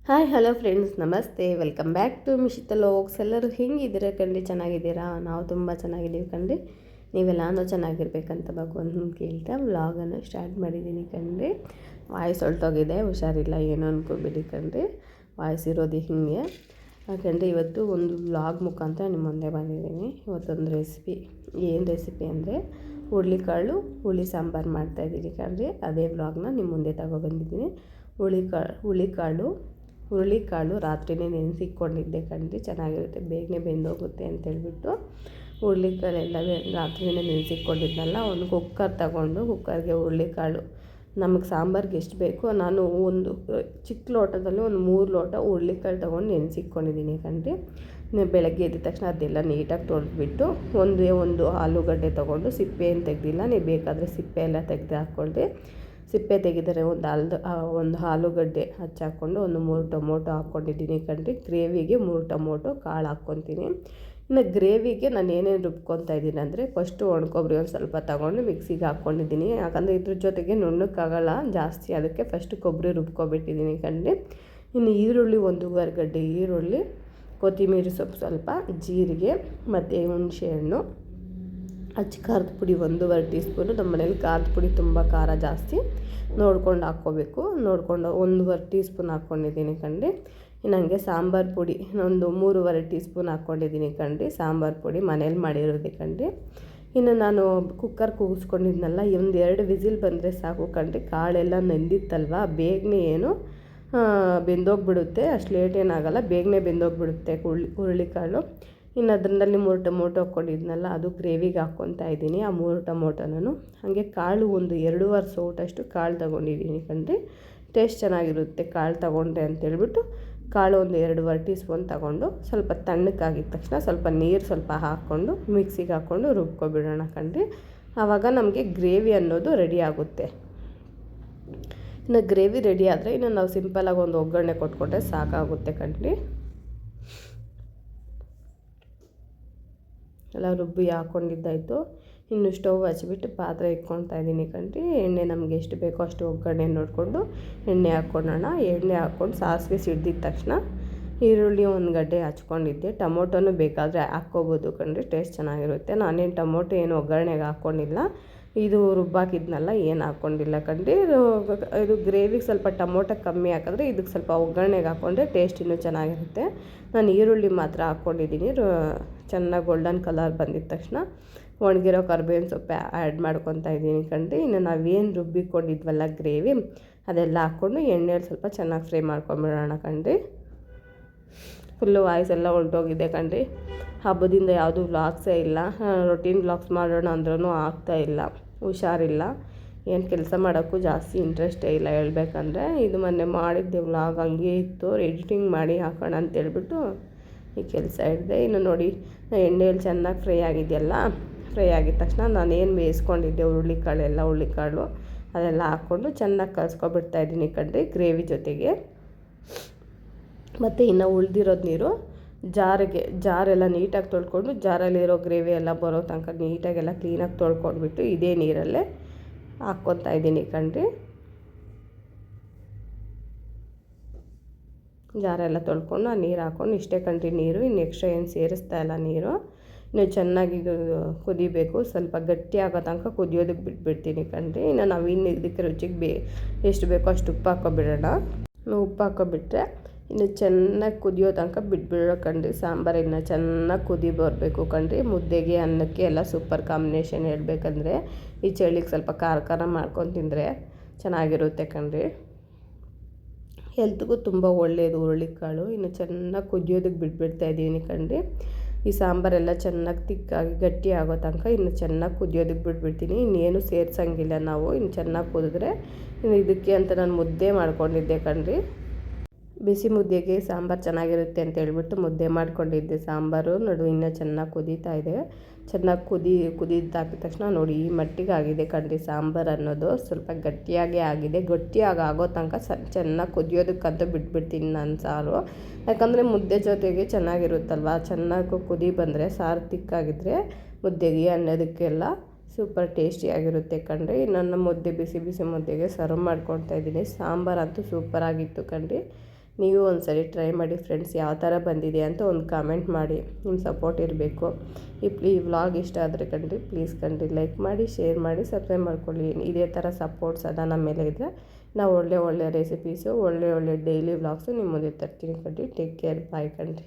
Hi hello friends, ನಮಸ್ತೆ. Welcome back to Mishita vlogs. ಎಲ್ಲರೂ ಹೆಂಗಿದ್ದೀರಾ ಕಣ್ರಿ? ಚೆನ್ನಾಗಿದ್ದೀರಾ? ನಾವು ತುಂಬ ಚೆನ್ನಾಗಿದ್ದೀವಿ ಕಣ್ರಿ. ನೀವೆಲ್ಲಾನು ಚೆನ್ನಾಗಿರ್ಬೇಕಂತ ಭಗವಂತನ ಕೇಳ್ತಾ ವ್ಲಾಗನ್ನು ಸ್ಟಾರ್ಟ್ ಮಾಡಿದ್ದೀನಿ ಕಣ್ರಿ. ವಾಯ್ಸ್ ಹೊರಟೋಗಿದೆ, ಹುಷಾರಿಲ್ಲ, ಏನೋ ಅನ್ಕೋಬೇಡಿ ಕಣ್ರಿ. ವಾಯ್ಸ್ ಇರೋದು ಹಿಂಗೆ ಯಾಕಂದರೆ ಇವತ್ತು ಒಂದು ವ್ಲಾಗ್ ಮುಖಾಂತರ ನಿಮ್ಮ ಮುಂದೆ ಬಂದಿದ್ದೀನಿ. ಇವತ್ತೊಂದು ರೆಸಿಪಿ, ಏನು ರೆಸಿಪಿ ಅಂದರೆ ಹುರುಳಿಕಾಳು ಹುಳಿ ಸಾಂಬಾರು ಮಾಡ್ತಾಯಿದ್ದೀನಿ ಕಣ್ರಿ. ಅದೇ ವ್ಲಾಗ್ನ ನಿಮ್ಮ ಮುಂದೆ ತಗೊಬಂದಿದ್ದೀನಿ. ಹುರುಳಿಕಾಳು ರಾತ್ರಿನೇ ನೆನೆಸಿಕ್ಕೊಂಡಿದ್ದೆ ಕಣ್ರಿ. ಚೆನ್ನಾಗಿರುತ್ತೆ, ಬೇಗನೆ ಬೆಂದೋಗುತ್ತೆ ಅಂತೇಳ್ಬಿಟ್ಟು ಹುರುಳಿಕಾಳೆಲ್ಲ ರಾತ್ರಿನೇ ನೆನೆಸಿಕ್ಕೊಂಡಿದ್ನಲ್ಲ. ಒಂದು ಕುಕ್ಕರ್ ತಗೊಂಡು ಕುಕ್ಕರ್ಗೆ ಹುರುಳಿಕಾಳು ನಮಗೆ ಸಾಂಬಾರಿಗೆ ಎಷ್ಟು ಬೇಕೋ ನಾನು ಒಂದು ಚಿಕ್ಕ ಲೋಟದಲ್ಲಿ ಒಂದು 3 ಲೋಟ ಹುರುಳಿಕಾಳು ತೊಗೊಂಡು ನೆನೆಸಿಕ್ಕೊಂಡಿದ್ದೀನಿ ಕಣ್ರಿ. ಬೆಳಗ್ಗೆ ಎದ್ದ ತಕ್ಷಣ ಅದೆಲ್ಲ ನೀಟಾಗಿ ತೊಳೆದ್ಬಿಟ್ಟು ಒಂದು ಆಲೂಗಡ್ಡೆ ತೊಗೊಂಡು ಸಿಪ್ಪೆ ಏನು ತೆಗೆದಿಲ್ಲ, ನೀವು ಬೇಕಾದರೆ ಸಿಪ್ಪೆ ಎಲ್ಲ ತೆಗೆದು ಹಾಕ್ಕೊಳ್ಳಿ. ಸಿಪ್ಪೆ ತೆಗೆದರೆ ಒಂದು ಆಲೂಗಡ್ಡೆ ಹಚ್ಚಾಕ್ಕೊಂಡು ಒಂದು 3 ಟೊಮೊಟೊ ಹಾಕ್ಕೊಂಡಿದ್ದೀನಿ ಕಣ್ರಿ. ಗ್ರೇವಿಗೆ 3 ಟೊಮೊಟೊ ಕಾಳು ಹಾಕ್ಕೊತೀನಿ. ಇನ್ನು ಗ್ರೇವಿಗೆ ನಾನು ಏನೇನು ರುಬ್ಕೊತಾ ಇದ್ದೀನಿ ಅಂದರೆ ಫಸ್ಟು ಒಣಕೊಬ್ಬರಿ ಒಂದು ಸ್ವಲ್ಪ ತೊಗೊಂಡು ಮಿಕ್ಸಿಗೆ ಹಾಕ್ಕೊಂಡಿದ್ದೀನಿ. ಯಾಕಂದರೆ ಇದ್ರ ಜೊತೆಗೆ ನುಣ್ಣಕ್ಕಾಗಲ್ಲ ಜಾಸ್ತಿ, ಅದಕ್ಕೆ ಫಸ್ಟು ಕೊಬ್ಬರಿ ರುಬ್ಕೊಬಿಟ್ಟಿದ್ದೀನಿ ಕಣ್ರಿ. ಇನ್ನು ಈರುಳ್ಳಿ 1.5 ಗಡ್ಡೆ ಈರುಳ್ಳಿ, ಕೊತ್ತಂಬರಿ ಸೊಪ್ಪು ಸ್ವಲ್ಪ, ಜೀರಿಗೆ ಮತ್ತು ಹುಣಸೆಹಣ್ಣು, ಖಾರದ ಪುಡಿ 1.5 ಟೀ ಸ್ಪೂನು. ನಮ್ಮ ಮನೇಲಿ ಖಾರದ ಪುಡಿ ತುಂಬ ಖಾರ ಜಾಸ್ತಿ ನೋಡ್ಕೊಂಡು ಹಾಕ್ಕೋಬೇಕು. ನೋಡಿಕೊಂಡು 1.5 ಟೀ ಸ್ಪೂನ್ ಹಾಕ್ಕೊಂಡಿದ್ದೀನಿ ಕಣ್ರಿ. ನನಗೆ ಸಾಂಬಾರು ಪುಡಿ ಒಂದು 3.5 ಟೀ ಸ್ಪೂನ್ ಹಾಕ್ಕೊಂಡಿದ್ದೀನಿ ಕಣ್ರಿ. ಸಾಂಬಾರು ಪುಡಿ ಮನೇಲಿ ಮಾಡಿರೋದೆ ಕಣ್ರಿ. ಇನ್ನು ನಾನು ಕುಕ್ಕರ್ ಕೂಗಿಸ್ಕೊಂಡಿದ್ನಲ್ಲ, 1-2 ವಿಸಿಲ್ ಬಂದರೆ ಸಾಕು ಕಣ್ರಿ. ಕಾಳೆಲ್ಲ ನೆಂದಿತ್ತಲ್ವ, ಬೇಗನೆ ಏನು ಬೆಂದೋಗಿಬಿಡುತ್ತೆ. ಅಷ್ಟು ಲೇಟ್ ಏನಾಗಲ್ಲ, ಬೇಗನೆ ಬೆಂದೋಗಿಬಿಡುತ್ತೆ ಹುರುಳಿಕಾಳು. ಇನ್ನು ಅದರಲ್ಲಿ 3 ಟೊಮೊಟೊ ಹಾಕ್ಕೊಂಡಿದ್ನಲ್ಲ, ಅದು ಗ್ರೇವಿಗೆ ಹಾಕ್ಕೊತಾ ಇದ್ದೀನಿ. ಆ 3 ಟೊಮೊಟೊನೂ ಹಾಗೆ ಕಾಳು ಒಂದು 2.5 ಸೌಟಷ್ಟು ಕಾಳು ತೊಗೊಂಡಿದ್ದೀನಿ ಕಣ್ರಿ. ಟೇಸ್ಟ್ ಚೆನ್ನಾಗಿರುತ್ತೆ ಕಾಳು ತೊಗೊಂಡ್ರೆ ಅಂತೇಳ್ಬಿಟ್ಟು ಕಾಳು ಒಂದು 2.5 ಟೀ ಸ್ಪೂನ್ ತೊಗೊಂಡು ಸ್ವಲ್ಪ ತಣ್ಣಕ್ಕಾಗಿದ್ದ ತಕ್ಷಣ ಸ್ವಲ್ಪ ನೀರು ಸ್ವಲ್ಪ ಹಾಕ್ಕೊಂಡು ಮಿಕ್ಸಿಗೆ ಹಾಕ್ಕೊಂಡು ರುಬ್ಕೊಬಿಡೋಣ ಕಣ್ರಿ. ಆವಾಗ ನಮಗೆ ಗ್ರೇವಿ ಅನ್ನೋದು ರೆಡಿ ಆಗುತ್ತೆ. ಇನ್ನು ಗ್ರೇವಿ ರೆಡಿ ಆದರೆ ಇನ್ನು ನಾವು ಸಿಂಪಲಾಗಿ ಒಂದು ಒಗ್ಗರಣೆ ಕೊಟ್ಕೊಂಡ್ರೆ ಸಾಕಾಗುತ್ತೆ ಕಣ್ರಿ. ಎಲ್ಲ ರುಬ್ಬಿ ಹಾಕ್ಕೊಂಡಿದ್ದಾಯಿತು. ಇನ್ನು ಸ್ಟವ್ ಹಚ್ಬಿಟ್ಟು ಪಾತ್ರೆ ಇಟ್ಕೊಳ್ತಾ ಇದ್ದೀನಿ ಕಣ್ರಿ. ಎಣ್ಣೆ ನಮಗೆ ಎಷ್ಟು ಬೇಕೋ ಅಷ್ಟು ಒಗ್ಗರಣೆ ನೋಡಿಕೊಂಡು ಎಣ್ಣೆ ಹಾಕ್ಕೊಳ್ಳೋಣ. ಎಣ್ಣೆ ಹಾಕ್ಕೊಂಡು ಸಾಸಿವೆ ಸಿಡ್ದಿದ ತಕ್ಷಣ ಈರುಳ್ಳಿ 1 ಗಡ್ಡೆ ಹಚ್ಕೊಂಡಿದ್ದೆ. ಟೊಮೊಟೊನೂ ಬೇಕಾದರೆ ಹಾಕ್ಕೋಬೋದು ಕಣ್ರಿ, ಟೇಸ್ಟ್ ಚೆನ್ನಾಗಿರುತ್ತೆ. ನಾನೇನು ಟೊಮೊಟೊ ಏನು ಒಗ್ಗರಣೆಗೆ ಹಾಕ್ಕೊಂಡಿಲ್ಲ, ಇದು ರುಬ್ಬಾಕಿದ್ನಲ್ಲ ಏನು ಹಾಕ್ಕೊಂಡಿಲ್ಲ ಕಣ್ರಿ. ಇದು ಗ್ರೇವಿಗೆ ಸ್ವಲ್ಪ ಟೊಮೊಟೊ ಕಮ್ಮಿ ಹಾಕಿದ್ರೆ ಇದಕ್ಕೆ ಸ್ವಲ್ಪ ಒಗ್ಗರಣೆಗೆ ಹಾಕ್ಕೊಂಡ್ರೆ ಟೇಸ್ಟ್ ಇನ್ನೂ ಚೆನ್ನಾಗಿರುತ್ತೆ. ನಾನು ಈರುಳ್ಳಿ ಮಾತ್ರ ಹಾಕ್ಕೊಂಡಿದ್ದೀನಿ. ಚೆನ್ನಾಗಿ ಗೋಲ್ಡನ್ ಕಲರ್ ಬಂದಿದ ತಕ್ಷಣ ಒಣಗಿರೋ ಕರಿಬೇವಿನ ಸೊಪ್ಪು ಆ್ಯಡ್ ಮಾಡ್ಕೊತಾ ಇದ್ದೀನಿ ಕಣ್ರಿ. ಇನ್ನು ನಾವೇನು ರುಬ್ಬಿಕೊಂಡಿದ್ವಲ್ಲ ಗ್ರೇವಿ, ಅದೆಲ್ಲ ಹಾಕ್ಕೊಂಡು ಎಣ್ಣೆಯಲ್ಲಿ ಸ್ವಲ್ಪ ಚೆನ್ನಾಗಿ ಫ್ರೈ ಮಾಡ್ಕೊಂಬಿಡೋಣ ಕಣ್ರಿ. ಫುಲ್ಲು ವಾಯ್ಸ್ ಎಲ್ಲ ಹೊರಟೋಗಿದೆ ಕಣ್ರಿ. ಹಬ್ಬದಿಂದ ಯಾವುದೂ ವ್ಲಾಗ್ಸೇ ಇಲ್ಲ. ರೊಟೀನ್ ವ್ಲಾಗ್ಸ್ ಮಾಡೋಣ ಅಂದ್ರೂ ಆಗ್ತಾಯಿಲ್ಲ, ಹುಷಾರಿಲ್ಲ. ಏನು ಕೆಲಸ ಮಾಡೋಕ್ಕೂ ಜಾಸ್ತಿ ಇಂಟ್ರೆಸ್ಟೇ ಇಲ್ಲ ಹೇಳ್ಬೇಕಂದ್ರೆ. ಇದು ಮೊನ್ನೆ ಮಾಡಿದ್ದೆ ವ್ಲಾಗ್ ಹಂಗೆ ಇತ್ತು, ಎಡಿಟಿಂಗ್ ಮಾಡಿ ಹಾಕೋಣ ಅಂತೇಳ್ಬಿಟ್ಟು ಈ ಕೆಲಸ ಹಿಡಿದೆ. ಇನ್ನು ನೋಡಿ ಎಣ್ಣೆಯಲ್ಲಿ ಚೆನ್ನಾಗಿ ಫ್ರೈ ಆಗಿದೆಯಲ್ಲ, ಫ್ರೈ ಆಗಿದ ತಕ್ಷಣ ನಾನೇನು ಬೇಯಿಸ್ಕೊಂಡಿದ್ದೆ ಹುರುಳಿಕಾಳು ಅದೆಲ್ಲ ಹಾಕ್ಕೊಂಡು ಚೆನ್ನಾಗಿ ಕಲಿಸ್ಕೊಬಿಡ್ತಾಯಿದ್ದೀನಿ ಕಣ್ರಿ ಗ್ರೇವಿ ಜೊತೆಗೆ. ಮತ್ತು ಇನ್ನು ಉಳಿದಿರೋದು ನೀರು ಜಾರೆಲ್ಲ ನೀಟಾಗಿ ತೊಳ್ಕೊಂಡು, ಜಾರಲ್ಲಿರೋ ಗ್ರೇವಿ ಎಲ್ಲ ಬರೋ ತನಕ ನೀಟಾಗೆಲ್ಲ ಕ್ಲೀನಾಗಿ ತೊಳ್ಕೊಂಡ್ಬಿಟ್ಟು ಇದೇ ನೀರಲ್ಲೇ ಹಾಕ್ಕೊತಾ ಇದ್ದೀನಿ ಕಣ್ರಿ. ಜಾರೆಲ್ಲ ತೊಳ್ಕೊಂಡು ಆ ನೀರು ಹಾಕ್ಕೊಂಡು ಇಷ್ಟೇ ಕಣ್ರಿ ನೀರು. ಇನ್ನು ಎಕ್ಸ್ಟ್ರಾ ಏನು ಸೇರಿಸ್ತಾ ಇಲ್ಲ ನೀರು. ಇನ್ನು ಚೆನ್ನಾಗಿ ಕುದಿಬೇಕು, ಸ್ವಲ್ಪ ಗಟ್ಟಿ ಆಗೋ ತನಕ ಕುದಿಯೋದಕ್ಕೆ ಬಿಟ್ಬಿಡ್ತೀನಿ ಕಣ್ರಿ. ಇನ್ನು ನಾವು ಇದಕ್ಕೆ ರುಚಿಗೆ ಎಷ್ಟು ಬೇಕೋ ಅಷ್ಟು ಉಪ್ಪು ಹಾಕ್ಕೊಬಿಡೋಣ. ಉಪ್ಪು ಹಾಕ್ಕೊಬಿಟ್ರೆ ಇನ್ನು ಚೆನ್ನಾಗಿ ಕುದಿಯೋ ತನಕ ಬಿಟ್ಬಿಡೋ ಕಣ್ರಿ. ಸಾಂಬಾರು ಇನ್ನು ಚೆನ್ನಾಗಿ ಕುದಿ ಬರಬೇಕು ಕಣ್ರಿ. ಮುದ್ದೆಗೆ ಅನ್ನಕ್ಕೆ ಎಲ್ಲ ಸೂಪರ್ ಕಾಂಬಿನೇಷನ್ ಹೇಳ್ಬೇಕಂದ್ರೆ ಈ ಚಳಿಗೆ ಸ್ವಲ್ಪ ಖಾರ ಮಾಡ್ಕೊಂಡು ತಿಂದರೆ ಚೆನ್ನಾಗಿರುತ್ತೆ ಕಣ್ರಿ. ಹೆಲ್ತ್ಗೂ ತುಂಬ ಒಳ್ಳೆಯದು ಹುರುಳಿಕಾಳು. ಇನ್ನು ಚೆನ್ನಾಗಿ ಕುದಿಯೋದಕ್ಕೆ ಬಿಟ್ಬಿಡ್ತಾಯಿದ್ದೀನಿ ಕಣ್ರಿ. ಈ ಸಾಂಬಾರೆಲ್ಲ ಚೆನ್ನಾಗಿ ತಿಕ್ಕಾಗಿ ಗಟ್ಟಿ ಆಗೋ ತನಕ ಇನ್ನು ಚೆನ್ನಾಗಿ ಕುದಿಯೋದಕ್ಕೆ ಬಿಟ್ಬಿಡ್ತೀನಿ. ಇನ್ನೇನು ಸೇರ್ಸೋಂಗಿಲ್ಲ ನಾವು. ಇನ್ನು ಚೆನ್ನಾಗಿ ಕುದಿದ್ರೆ ಇನ್ನು ಇದಕ್ಕೆ ಅಂತ ನಾನು ಮುದ್ದೆ ಮಾಡ್ಕೊಂಡಿದ್ದೆ ಕಣ್ರಿ. ಬಿಸಿ ಮುದ್ದೆಗೆ ಸಾಂಬಾರು ಚೆನ್ನಾಗಿರುತ್ತೆ ಅಂತ ಹೇಳ್ಬಿಟ್ಟು ಮುದ್ದೆ ಮಾಡ್ಕೊಂಡಿದ್ದೆ. ಸಾಂಬಾರು ನೋಡು ಇನ್ನೂ ಚೆನ್ನಾಗಿ ಕುದೀತಾ ಇದೆ. ಚೆನ್ನಾಗಿ ಕುದಿದಾಕಿದ ತಕ್ಷಣ ನೋಡಿ ಈ ಮಟ್ಟಿಗೆ ಆಗಿದೆ ಕಣ್ರಿ. ಸಾಂಬಾರು ಅನ್ನೋದು ಸ್ವಲ್ಪ ಗಟ್ಟಿಯಾಗೇ ಆಗಿದೆ. ಗಟ್ಟಿಯಾಗಿ ಆಗೋ ತನಕ ಚೆನ್ನಾಗಿ ಕುದಿಯೋದಕ್ಕಂತೂ ಬಿಟ್ಬಿಡ್ತೀನಿ ನಾನು ಸಾರು. ಯಾಕಂದರೆ ಮುದ್ದೆ ಜೊತೆಗೆ ಚೆನ್ನಾಗಿರುತ್ತಲ್ವ. ಚೆನ್ನಾಗಿ ಕುದಿ ಬಂದರೆ ಸಾರು ತಿಕ್ಕಾಗಿದ್ದರೆ ಮುದ್ದೆಗೆ ಅನ್ನೋದಕ್ಕೆಲ್ಲ ಸೂಪರ್ ಟೇಸ್ಟಿಯಾಗಿರುತ್ತೆ ಕಣ್ರಿ. ನನ್ನ ಮುದ್ದೆ ಬಿಸಿ ಮುದ್ದೆಗೆ ಸರ್ವ್ ಮಾಡ್ಕೊಳ್ತಾ ಇದ್ದೀನಿ. ಸಾಂಬಾರಂತೂ ಸೂಪರಾಗಿತ್ತು ಕಣ್ರಿ. ನೀವು ಒಂದು ಸರಿ ಟ್ರೈ ಮಾಡಿ ಫ್ರೆಂಡ್ಸ್, ಯಾವ ಥರ ಬಂದಿದೆ ಅಂತ ಒಂದು ಕಾಮೆಂಟ್ ಮಾಡಿ. ನಿಮ್ಮ ಸಪೋರ್ಟ್ ಇರಬೇಕು. ಈ ವ್ಲಾಗ್ ಇಷ್ಟ ಆದರೆ ಕಣ್ರಿ ಪ್ಲೀಸ್ ಕಣ್ರಿ ಲೈಕ್ ಮಾಡಿ, ಶೇರ್ ಮಾಡಿ, ಸಬ್ಸ್ಕ್ರೈಬ್ ಮಾಡ್ಕೊಳ್ಳಿ. ಇದೇ ಥರ ಸಪೋರ್ಟ್ಸ್ ಅದ ನಮ್ಮ ಮೇಲೆ ಇದ್ದರೆ ನಾವು ಒಳ್ಳೆ ರೆಸಿಪೀಸು, ಒಳ್ಳೆ ಡೈಲಿ ವ್ಲಾಗ್ಸು ನಿಮ್ಮ ಮುಂದೆ ತರ್ತೀನಿ ಕಣ್ರಿ. ಟೇಕ್ ಕೇರ್, ಬಾಯ್ ಕಣ್ರಿ.